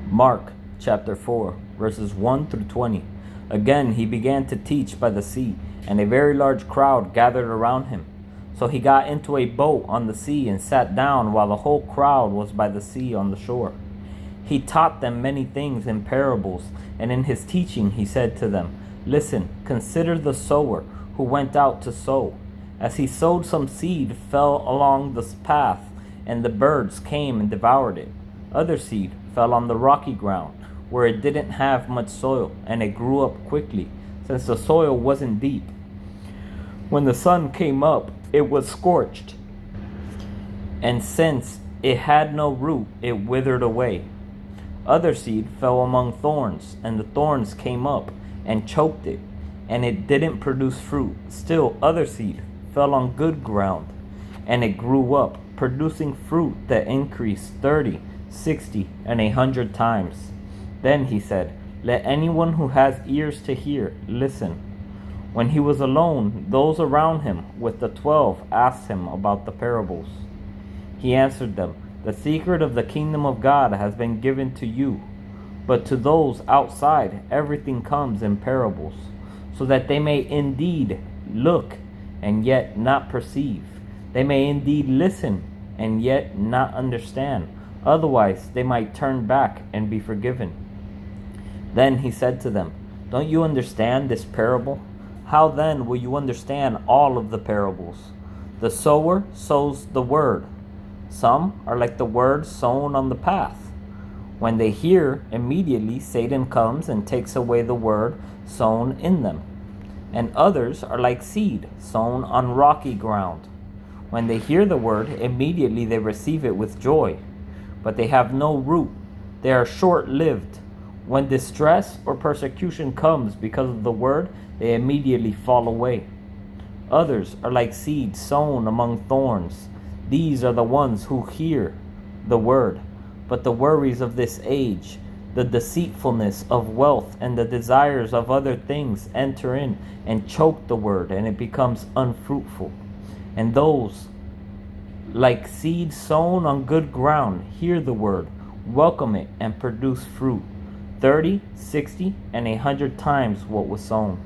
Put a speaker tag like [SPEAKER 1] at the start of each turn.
[SPEAKER 1] Mark chapter 4, verses 1 through 20. Again he began to teach by the sea, and a very large crowd gathered around him. So he got into a boat on the sea and sat down while the whole crowd was by the sea on the shore. He taught them many things in parables, and in his teaching he said to them, "Listen, consider the sower who went out to sow. As he sowed, some seed fell along the path, and the birds came and devoured it. Other seed fell on the rocky ground, where it didn't have much soil, and it grew up quickly, since the soil wasn't deep. When the sun came up, it was scorched, and since it had no root, it withered away. Other seed fell among thorns, and the thorns came up and choked it, and it didn't produce fruit. Still other seed fell on good ground, and it grew up, producing fruit that increased 30, 60, and 100 times. Then he said, Let anyone who has ears to hear listen." When he was alone, those around him with the 12 asked him about the parables. He answered them, "The secret of the kingdom of God has been given to you, but to those outside everything comes in parables, so that they may indeed look and yet not perceive. They may indeed listen and yet not understand. Otherwise they might turn back and be forgiven." Then he said to them, "Don't you understand this parable? How then will you understand all of the parables? The sower sows the word. Some are like the word sown on the path. When they hear, immediately Satan comes and takes away the word sown in them. And others are like seed sown on rocky ground. When they hear the word, immediately they receive it with joy. But they have no root. They are short-lived. When distress or persecution comes because of the word, they immediately fall away. Others are like seed sown among thorns. These are the ones who hear the word, but the worries of this age, the deceitfulness of wealth, and the desires of other things enter in and choke the word, and it becomes unfruitful. And those, like seed sown on good ground, hear the word, welcome it, and produce fruit, 30, 60, and 100 times what was sown."